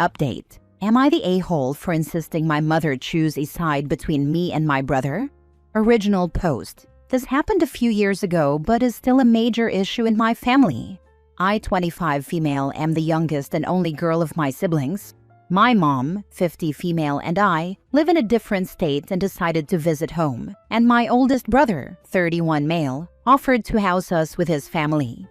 Update. Am I the a-hole for insisting my mother choose a side between me and my brother? Original post. This happened a few years ago but is still a major issue in my family. I, 25 female, am the youngest and only girl of my siblings. My mom, 50 female, and I live in a different state and decided to visit home. And my oldest brother, 31 male, offered to house us with his family.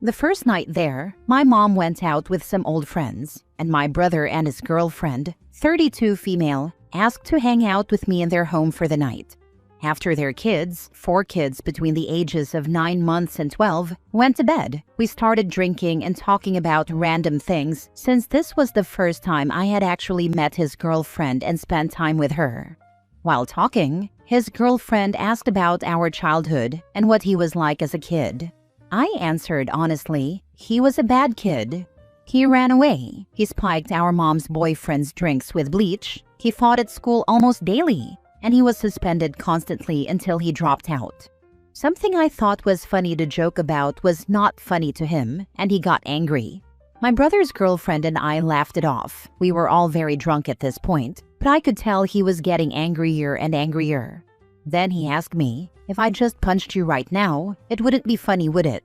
The first night there, my mom went out with some old friends, and my brother and his girlfriend, 32 female, asked to hang out with me in their home for the night. After their kids, 4 kids between the ages of 9 months and 12, went to bed, we started drinking and talking about random things since this was the first time I had actually met his girlfriend and spent time with her. While talking, his girlfriend asked about our childhood and what he was like as a kid. I answered honestly, he was a bad kid. He ran away. He spiked our mom's boyfriend's drinks with bleach. He fought at school almost daily. And he was suspended constantly until he dropped out. Something I thought was funny to joke about was not funny to him, and he got angry. My brother's girlfriend and I laughed it off. We were all very drunk at this point, but I could tell he was getting angrier and angrier. Then he asked me, if I just punched you right now, it wouldn't be funny, would it?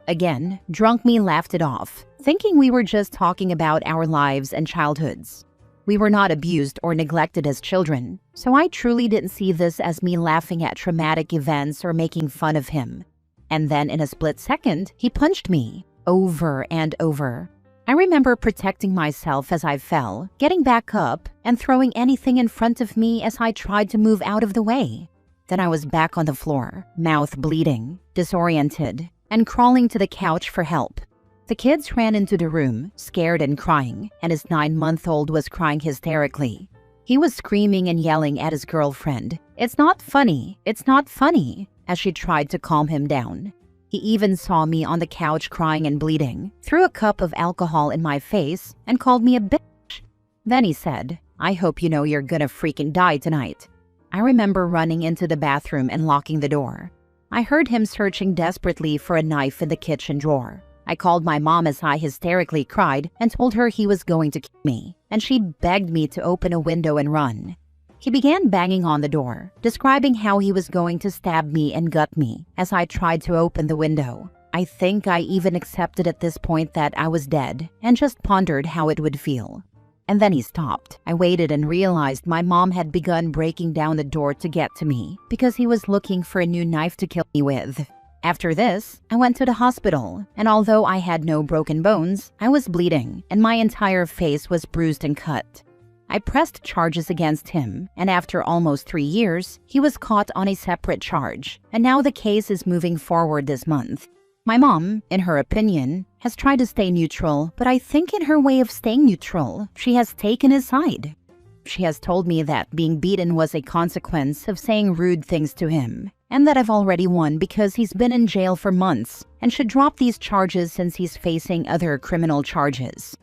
Again, drunk me laughed it off, thinking we were just talking about our lives and childhoods. We were not abused or neglected as children, so I truly didn't see this as me laughing at traumatic events or making fun of him. And then in a split second, he punched me, over and over. I remember protecting myself as I fell, getting back up, and throwing anything in front of me as I tried to move out of the way. Then I was back on the floor, mouth bleeding, disoriented, and crawling to the couch for help. The kids ran into the room, scared and crying, and his 9-month-old was crying hysterically. He was screaming and yelling at his girlfriend, "It's not funny, it's not funny," as she tried to calm him down. He even saw me on the couch crying and bleeding, threw a cup of alcohol in my face, and called me a bitch. Then he said, "I hope you know you're gonna freaking die tonight." I remember running into the bathroom and locking the door. I heard him searching desperately for a knife in the kitchen drawer. I called my mom as I hysterically cried and told her he was going to kill me, and she begged me to open a window and run. He began banging on the door, describing how he was going to stab me and gut me as I tried to open the window. I think I even accepted at this point that I was dead and just pondered how it would feel. And then he stopped. I waited and realized my mom had begun breaking down the door to get to me because he was looking for a new knife to kill me with. After this, I went to the hospital, and although I had no broken bones, I was bleeding and my entire face was bruised and cut. I pressed charges against him, and after almost 3 years, he was caught on a separate charge, and now the case is moving forward this month. My mom, in her opinion, has tried to stay neutral, but I think in her way of staying neutral, she has taken his side. She has told me that being beaten was a consequence of saying rude things to him, and that I've already won because he's been in jail for months and should drop these charges since he's facing other criminal charges.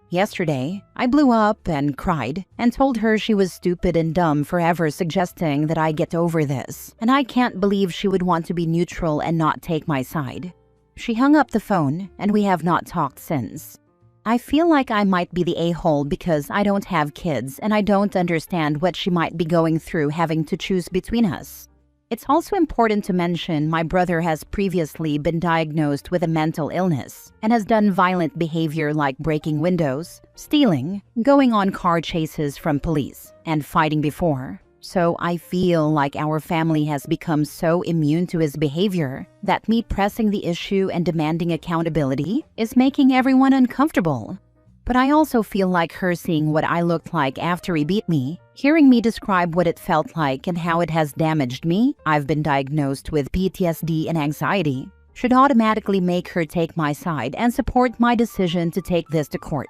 Yesterday, I blew up and cried and told her she was stupid and dumb for ever suggesting that I get over this, and I can't believe she would want to be neutral and not take my side. She hung up the phone, and we have not talked since. I feel like I might be the a-hole because I don't have kids and I don't understand what she might be going through having to choose between us. It's also important to mention my brother has previously been diagnosed with a mental illness and has done violent behavior like breaking windows, stealing, going on car chases from police, and fighting before. So I feel like our family has become so immune to his behavior that me pressing the issue and demanding accountability is making everyone uncomfortable. But I also feel like her seeing what I looked like after he beat me, hearing me describe what it felt like and how it has damaged me, I've been diagnosed with PTSD and anxiety, should automatically make her take my side and support my decision to take this to court.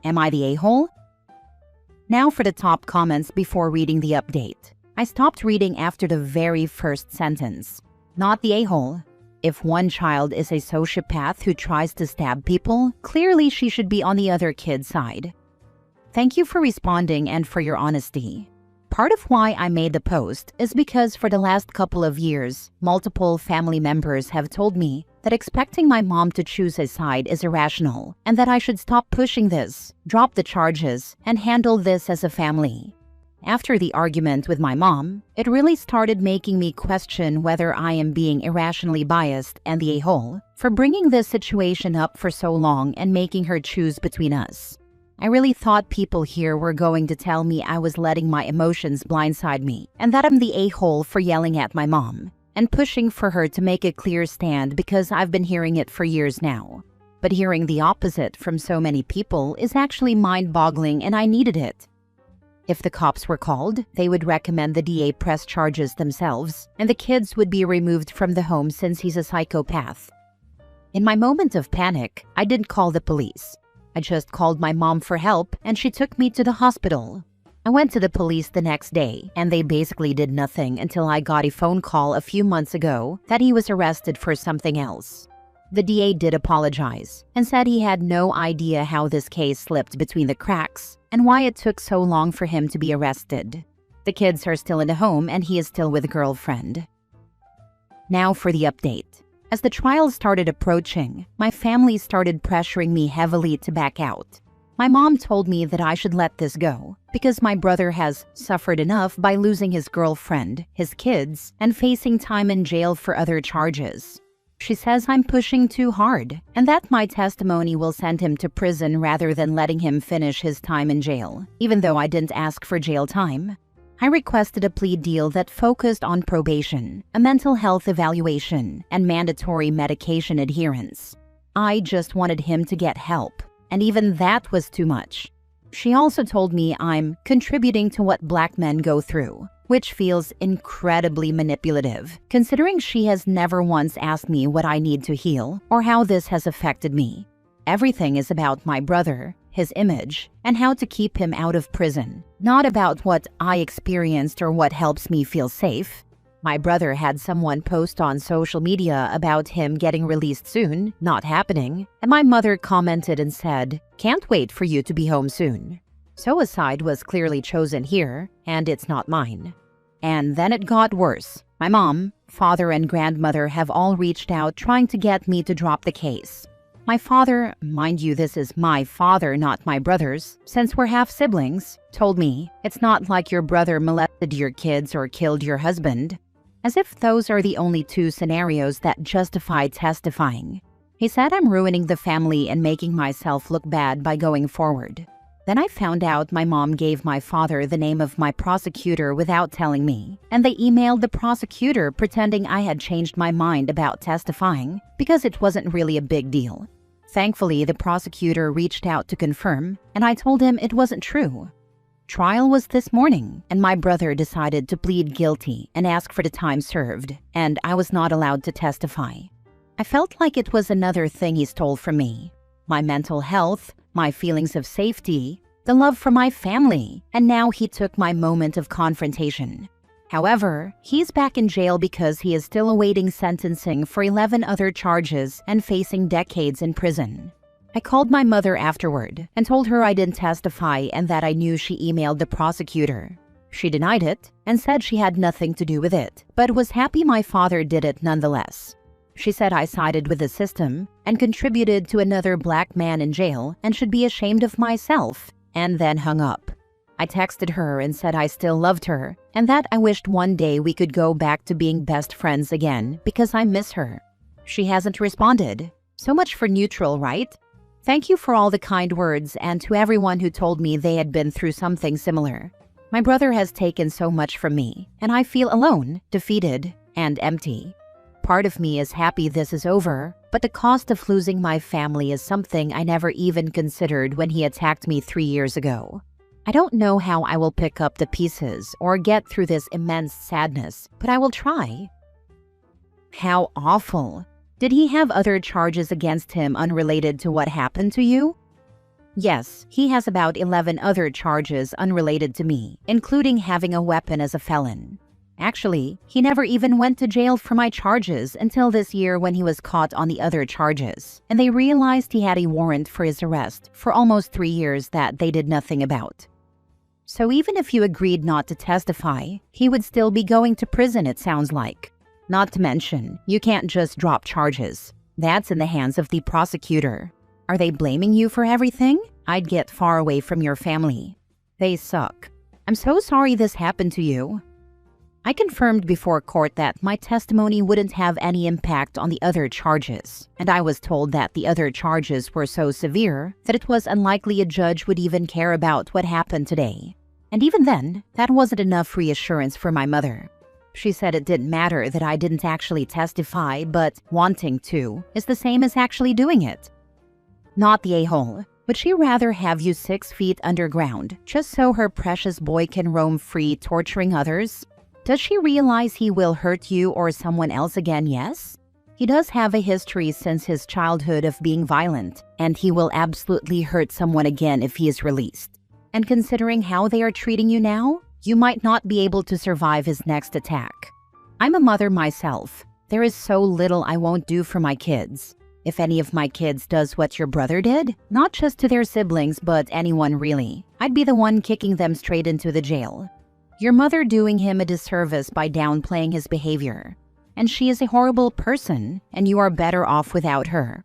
Am I the a-hole? Now for the top comments before reading the update. I stopped reading after the very first sentence. Not the a-hole. If one child is a sociopath who tries to stab people, clearly she should be on the other kid's side. Thank you for responding and for your honesty. Part of why I made the post is because for the last couple of years, multiple family members have told me that expecting my mom to choose a side is irrational, and that I should stop pushing this, drop the charges, and handle this as a family. After the argument with my mom, it really started making me question whether I am being irrationally biased and the a-hole for bringing this situation up for so long and making her choose between us. I really thought people here were going to tell me I was letting my emotions blindside me and that I'm the a-hole for yelling at my mom and pushing for her to make a clear stand because I've been hearing it for years now. But hearing the opposite from so many people is actually mind-boggling, and I needed it. If the cops were called, they would recommend the DA press charges themselves, and the kids would be removed from the home since he's a psychopath. In my moment of panic, I didn't call the police. I just called my mom for help, and she took me to the hospital. I went to the police the next day, and they basically did nothing until I got a phone call a few months ago that he was arrested for something else. The DA did apologize and said he had no idea how this case slipped between the cracks and why it took so long for him to be arrested. The kids are still in the home and he is still with a girlfriend. Now for the update. As the trial started approaching, my family started pressuring me heavily to back out. My mom told me that I should let this go because my brother has suffered enough by losing his girlfriend, his kids, and facing time in jail for other charges. She says I'm pushing too hard, and that my testimony will send him to prison rather than letting him finish his time in jail, even though I didn't ask for jail time. I requested a plea deal that focused on probation, a mental health evaluation, and mandatory medication adherence. I just wanted him to get help, and even that was too much. She also told me I'm contributing to what Black men go through, which feels incredibly manipulative, considering she has never once asked me what I need to heal or how this has affected me. Everything is about my brother, his image, and how to keep him out of prison, not about what I experienced or what helps me feel safe. My brother had someone post on social media about him getting released soon, not happening, and my mother commented and said, "Can't wait for you to be home soon." Suicide was clearly chosen here, and it's not mine. And then it got worse. My mom, father, and grandmother have all reached out trying to get me to drop the case. My father, mind you, this is my father, not my brother's, since we're half siblings, told me, "It's not like your brother molested your kids or killed your husband." As if those are the only two scenarios that justify testifying. He said I'm ruining the family and making myself look bad by going forward. Then I found out my mom gave my father the name of my prosecutor without telling me, and they emailed the prosecutor pretending I had changed my mind about testifying because it wasn't really a big deal. Thankfully, the prosecutor reached out to confirm, and I told him it wasn't true. Trial was this morning, and my brother decided to plead guilty and ask for the time served, and I was not allowed to testify. I felt like it was another thing he stole from me. My mental health, my feelings of safety, the love for my family, and now he took my moment of confrontation. However, he's back in jail because he is still awaiting sentencing for 11 other charges and facing decades in prison. I called my mother afterward and told her I didn't testify and that I knew she emailed the prosecutor. She denied it and said she had nothing to do with it, but was happy my father did it nonetheless. She said I sided with the system and contributed to another Black man in jail and should be ashamed of myself, and then hung up. I texted her and said I still loved her and that I wished one day we could go back to being best friends again because I miss her. She hasn't responded. So much for neutral, right? Thank you for all the kind words and to everyone who told me they had been through something similar. My brother has taken so much from me, and I feel alone, defeated, and empty. Part of me is happy this is over, but the cost of losing my family is something I never even considered when he attacked me 3 years ago. I don't know how I will pick up the pieces or get through this immense sadness, but I will try. How awful. Did he have other charges against him unrelated to what happened to you? Yes, he has about 11 other charges unrelated to me, including having a weapon as a felon. Actually, he never even went to jail for my charges until this year when he was caught on the other charges, and they realized he had a warrant for his arrest for almost 3 years that they did nothing about. So even if you agreed not to testify, he would still be going to prison, it sounds like. Not to mention, you can't just drop charges. That's in the hands of the prosecutor. Are they blaming you for everything? I'd get far away from your family. They suck. I'm so sorry this happened to you. I confirmed before court that my testimony wouldn't have any impact on the other charges, and I was told that the other charges were so severe that it was unlikely a judge would even care about what happened today. And even then, that wasn't enough reassurance for my mother. She said it didn't matter that I didn't actually testify, but wanting to is the same as actually doing it. Not the a-hole. Would she rather have you 6 feet underground just so her precious boy can roam free torturing others? Does she realize he will hurt you or someone else again? Yes. He does have a history since his childhood of being violent, and he will absolutely hurt someone again if he is released. And considering how they are treating you now, you might not be able to survive his next attack. I'm a mother myself. There is so little I won't do for my kids. If any of my kids does what your brother did, not just to their siblings but anyone really, I'd be the one kicking them straight into the jail. Your mother doing him a disservice by downplaying his behavior. And she is a horrible person, and you are better off without her.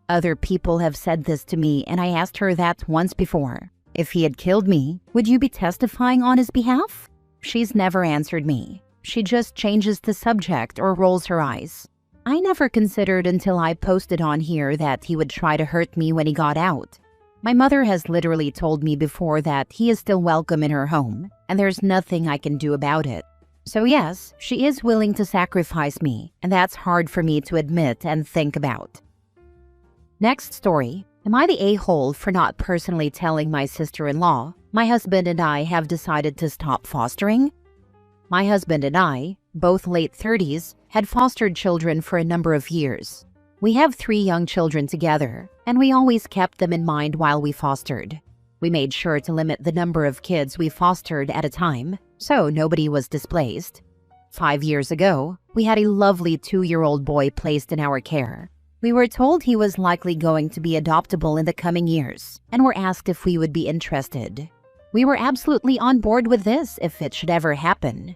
Other people have said this to me, and I asked her that once before. If he had killed me, would you be testifying on his behalf? She's never answered me. She just changes the subject or rolls her eyes. I never considered until I posted on here that he would try to hurt me when he got out. My mother has literally told me before that he is still welcome in her home, and there's nothing I can do about it. So yes, she is willing to sacrifice me, and that's hard for me to admit and think about. Next story. Am I the a-hole for not personally telling my sister-in-law my husband and I have decided to stop fostering? My husband and I, both late 30s, had fostered children for a number of years. We have 3 young children together, and we always kept them in mind while we fostered. We made sure to limit the number of kids we fostered at a time, so nobody was displaced. 5 years ago, we had a lovely 2-year-old boy placed in our care. We were told he was likely going to be adoptable in the coming years, and were asked if we would be interested. We were absolutely on board with this if it should ever happen.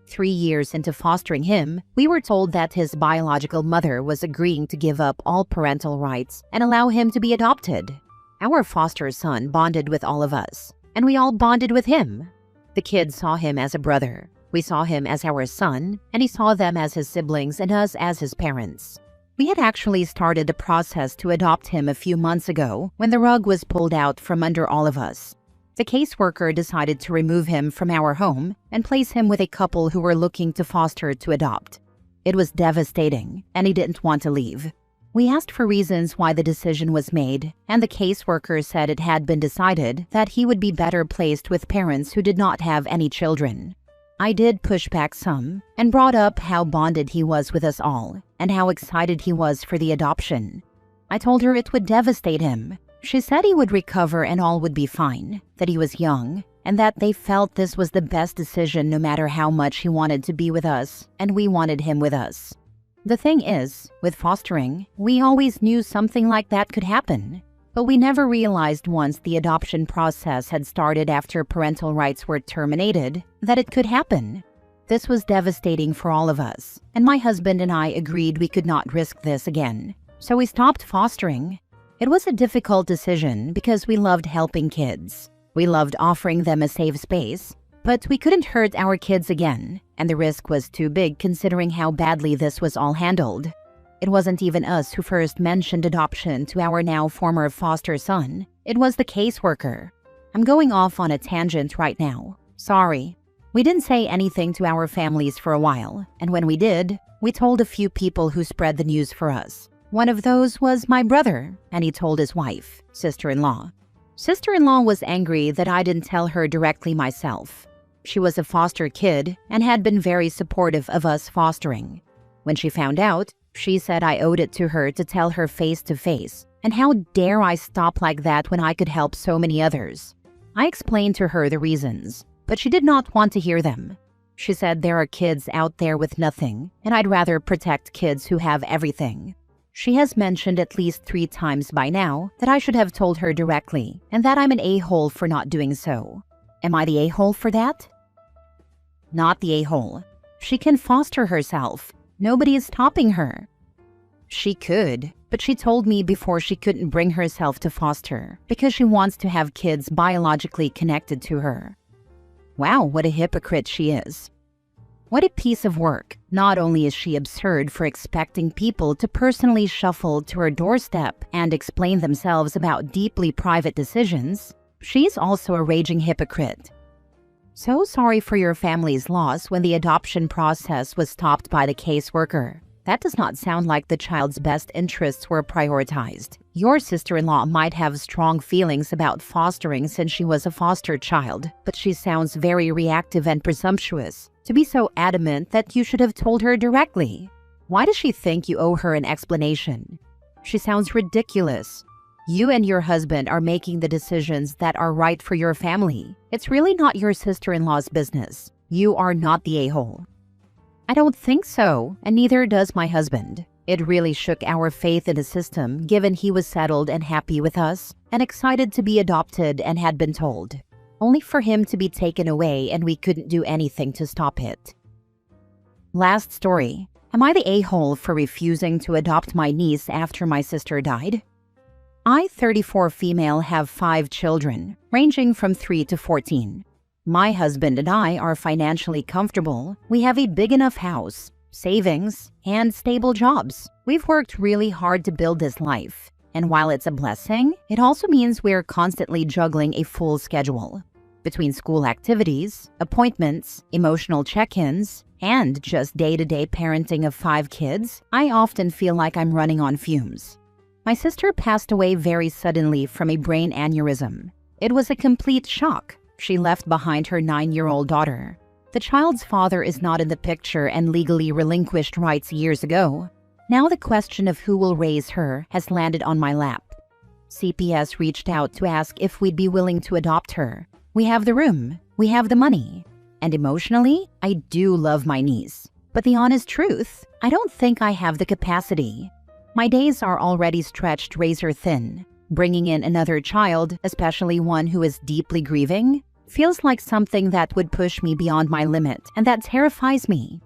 3 years into fostering him, we were told that his biological mother was agreeing to give up all parental rights and allow him to be adopted. Our foster son bonded with all of us, and we all bonded with him. The kids saw him as a brother. We saw him as our son, and he saw them as his siblings and us as his parents. We had actually started the process to adopt him a few months ago when the rug was pulled out from under all of us. The caseworker decided to remove him from our home and place him with a couple who were looking to foster to adopt. It was devastating, and he didn't want to leave. We asked for reasons why the decision was made, and the caseworker said it had been decided that he would be better placed with parents who did not have any children. I did push back some and brought up how bonded he was with us all and how excited he was for the adoption. I told her it would devastate him. She said he would recover and all would be fine, that he was young, and that they felt this was the best decision no matter how much he wanted to be with us and we wanted him with us. The thing is, with fostering, we always knew something like that could happen. But we never realized once the adoption process had started after parental rights were terminated that it could happen. This was devastating for all of us, and my husband and I agreed we could not risk this again. So we stopped fostering. It was a difficult decision because we loved helping kids. We loved offering them a safe space, but we couldn't hurt our kids again, and the risk was too big considering how badly this was all handled. It wasn't even us who first mentioned adoption to our now former foster son. It was the caseworker. I'm going off on a tangent right now. Sorry. We didn't say anything to our families for a while, and when we did, we told a few people who spread the news for us. One of those was my brother, and he told his wife, sister-in-law. Sister-in-law was angry that I didn't tell her directly myself. She was a foster kid and had been very supportive of us fostering. When she found out, she said I owed it to her to tell her face to face, and how dare I stop like that when I could help so many others. I explained to her the reasons, but she did not want to hear them. She said there are kids out there with nothing, and I'd rather protect kids who have everything. She has mentioned at least 3 times by now that I should have told her directly, and that I'm an a-hole for not doing so. Am I the a-hole for that? Not the a-hole. She can foster herself. Nobody is stopping her. She could, but she told me before she couldn't bring herself to foster because she wants to have kids biologically connected to her. Wow, what a hypocrite she is. What a piece of work. Not only is she absurd for expecting people to personally shuffle to her doorstep and explain themselves about deeply private decisions, she's also a raging hypocrite. So sorry for your family's loss when the adoption process was stopped by the caseworker. That does not sound like the child's best interests were prioritized. Your sister-in-law might have strong feelings about fostering since she was a foster child, but she sounds very reactive and presumptuous to be so adamant that you should have told her directly. Why does she think you owe her an explanation? She sounds ridiculous. You and your husband are making the decisions that are right for your family. It's really not your sister-in-law's business. You are not the a-hole. I don't think so, and neither does my husband. It really shook our faith in the system, given he was settled and happy with us, and excited to be adopted and had been told, only for him to be taken away and we couldn't do anything to stop it. Last story. Am I the a-hole for refusing to adopt my niece after my sister died? I, 34 female, have 5 children, ranging from 3 to 14. My husband and I are financially comfortable. We have a big enough house, savings, and stable jobs. We've worked really hard to build this life. And while it's a blessing, it also means we're constantly juggling a full schedule. Between school activities, appointments, emotional check-ins, and just day-to-day parenting of 5 kids, I often feel like I'm running on fumes. My sister passed away very suddenly from a brain aneurysm. It was a complete shock. She left behind her 9-year-old daughter. The child's father is not in the picture and legally relinquished rights years ago. Now the question of who will raise her has landed on my lap. CPS reached out to ask if we'd be willing to adopt her. We have the room, we have the money. And emotionally, I do love my niece. But the honest truth, I don't think I have the capacity. My days are already stretched razor thin. Bringing in another child, especially one who is deeply grieving, feels like something that would push me beyond my limit, and that terrifies me.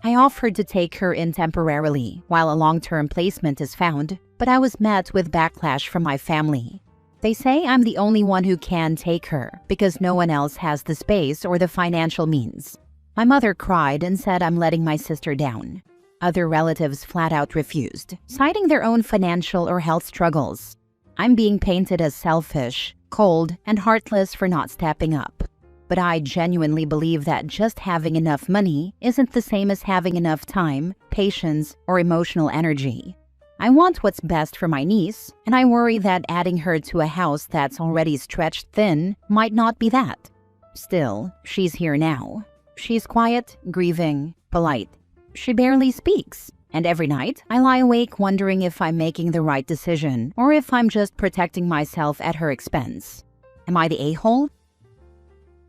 I offered to take her in temporarily while a long-term placement is found, but I was met with backlash from my family. They say I'm the only one who can take her because no one else has the space or the financial means. My mother cried and said I'm letting my sister down. Other relatives flat out refused, citing their own financial or health struggles. I'm being painted as selfish, cold, and heartless for not stepping up. But I genuinely believe that just having enough money isn't the same as having enough time, patience, or emotional energy. I want what's best for my niece, and I worry that adding her to a house that's already stretched thin might not be that. Still, she's here now. She's quiet, grieving, polite. She barely speaks. And every night, I lie awake wondering if I'm making the right decision or if I'm just protecting myself at her expense. Am I the a-hole?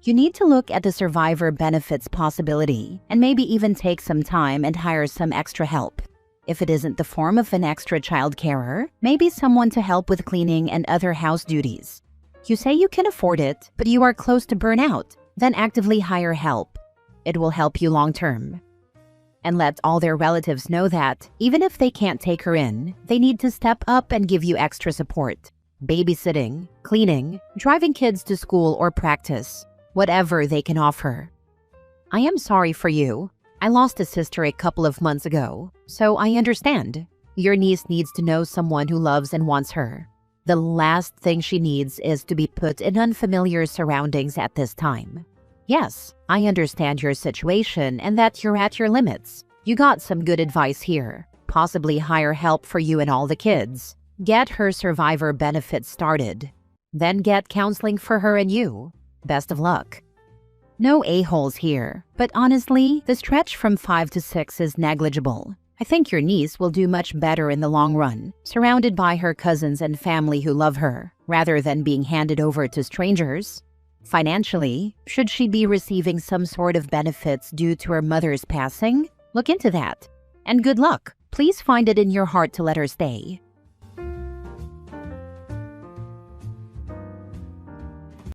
You need to look at the survivor benefits possibility and maybe even take some time and hire some extra help. If it isn't the form of an extra child carer, maybe someone to help with cleaning and other house duties. You say you can afford it, but you are close to burnout. Then actively hire help. It will help you long term. And let all their relatives know that, even if they can't take her in, they need to step up and give you extra support. Babysitting, cleaning, driving kids to school or practice, whatever they can offer. I am sorry for you. I lost a sister a couple of months ago, so I understand. Your niece needs to know someone who loves and wants her. The last thing she needs is to be put in unfamiliar surroundings at this time. Yes, I understand your situation and that you're at your limits. You got some good advice here. Possibly hire help for you and all the kids. Get her survivor benefits started. Then get counseling for her and you. Best of luck. No a-holes here, but honestly, the stretch from 5 to 6 is negligible. I think your niece will do much better in the long run, surrounded by her cousins and family who love her, rather than being handed over to strangers. Financially, should she be receiving some sort of benefits due to her mother's passing? Look into that. And good luck. Please find it in your heart to let her stay.